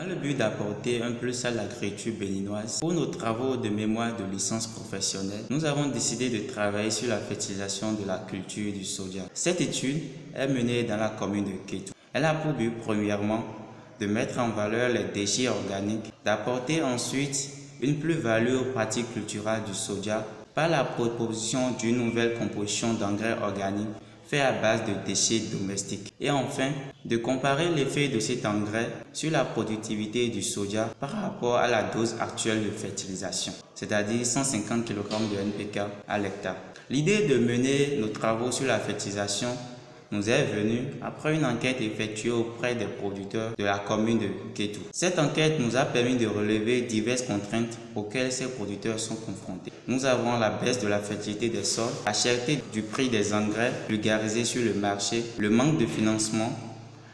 Dans le but d'apporter un plus à l'agriculture béninoise, pour nos travaux de mémoire de licence professionnelle, nous avons décidé de travailler sur la fertilisation de la culture du soja. Cette étude est menée dans la commune de Kétou. Elle a pour but premièrement de mettre en valeur les déchets organiques, d'apporter ensuite une plus-value aux pratiques culturelles du soja par la proposition d'une nouvelle composition d'engrais organiques fait à base de déchets domestiques. Et enfin, de comparer l'effet de cet engrais sur la productivité du soja par rapport à la dose actuelle de fertilisation, c'est-à-dire 150 kg de NPK à l'hectare. L'idée de mener nos travaux sur la fertilisation nous est venue après une enquête effectuée auprès des producteurs de la commune de Kétou. Cette enquête nous a permis de relever diverses contraintes auxquelles ces producteurs sont confrontés. Nous avons la baisse de la fertilité des sols, la cherté du prix des engrais vulgarisés sur le marché, le manque de financement,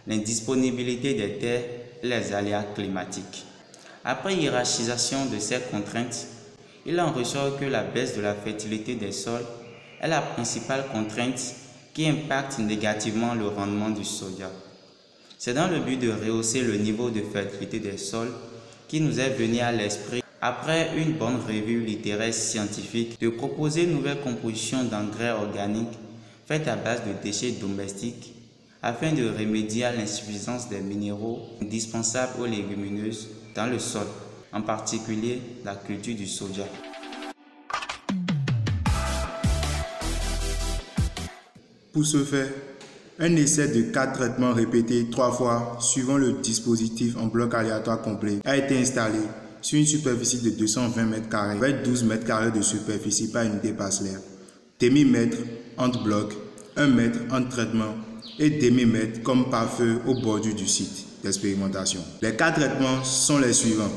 l'indisponibilité des terres et les aléas climatiques. Après hiérarchisation de ces contraintes, il en ressort que la baisse de la fertilité des sols est la principale contrainte qui impacte négativement le rendement du soja. C'est dans le but de rehausser le niveau de fertilité des sols qui nous est venu à l'esprit, après une bonne revue littéraire scientifique, de proposer une nouvelle composition d'engrais organiques faite à base de déchets domestiques afin de remédier à l'insuffisance des minéraux indispensables aux légumineuses dans le sol, en particulier la culture du soja. Pour ce faire, un essai de 4 traitements répétés 3 fois suivant le dispositif en bloc aléatoire complet a été installé sur une superficie de 220 m² avec 12 m² de superficie par unité parcellaire, demi-mètre entre blocs, 1 mètre entre traitements et demi-mètre comme pare-feu au bordure du site d'expérimentation. Les 4 traitements sont les suivants.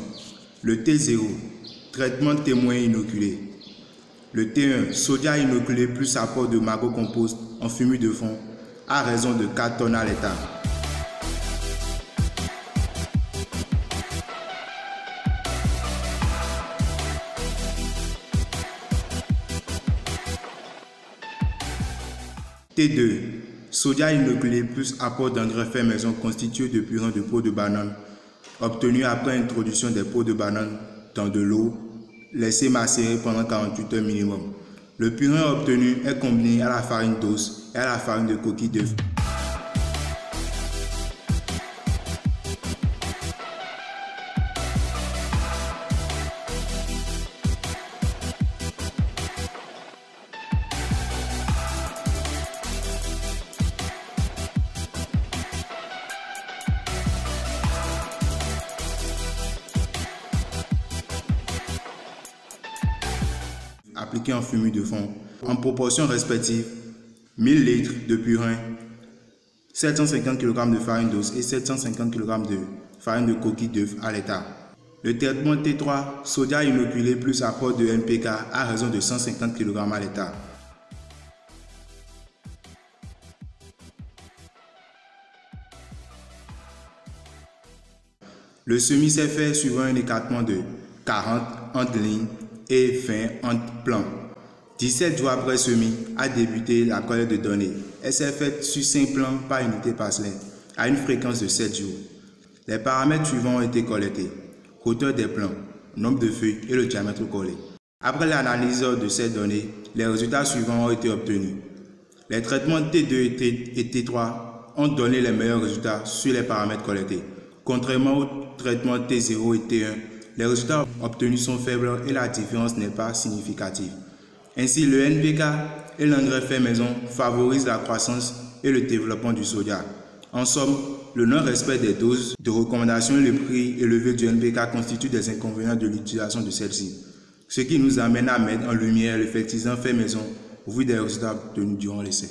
Le T0, traitement témoin inoculé. Le T1, soja inoculé plus apport de magot compost en fumier de fond à raison de 4 tonnes à l'hectare. T2, soja inoculé plus apport d'engrais fait maison constitué de purin de peau de banane obtenu après introduction des peaux de banane dans de l'eau laissé macérer pendant 48 heures minimum. Le purin obtenu est combiné à la farine d'os et à la farine de coquille d'œuf. Appliqué en fumier de fond en proportion respective 1000 litres de purin, 750 kg de farine d'os et 750 kg de farine de coquille d'œuf à l'hectare. Le traitement T3, soja inoculé plus apport de NPK à raison de 150 kg à l'hectare. Le semis s'est fait suivant un écartement de 40 entre lignes et 20 entre plants. 17 jours après semis a débuté la collecte de données. Elle s'est faite sur 5 plants par unité parcellaire à une fréquence de 7 jours. Les paramètres suivants ont été collectés: hauteur des plants, nombre de feuilles et le diamètre collé. Après l'analyse de ces données, les résultats suivants ont été obtenus. Les traitements T2 et T3 ont donné les meilleurs résultats sur les paramètres collectés. Contrairement aux traitements T0 et T1, les résultats obtenus sont faibles et la différence n'est pas significative. Ainsi, le NPK et l'engrais fait maison favorisent la croissance et le développement du soja. En somme, le non-respect des doses de recommandation et le prix élevé du NPK constituent des inconvénients de l'utilisation de celle-ci, ce qui nous amène à mettre en lumière le fertilisant fait maison au vu des résultats obtenus durant l'essai.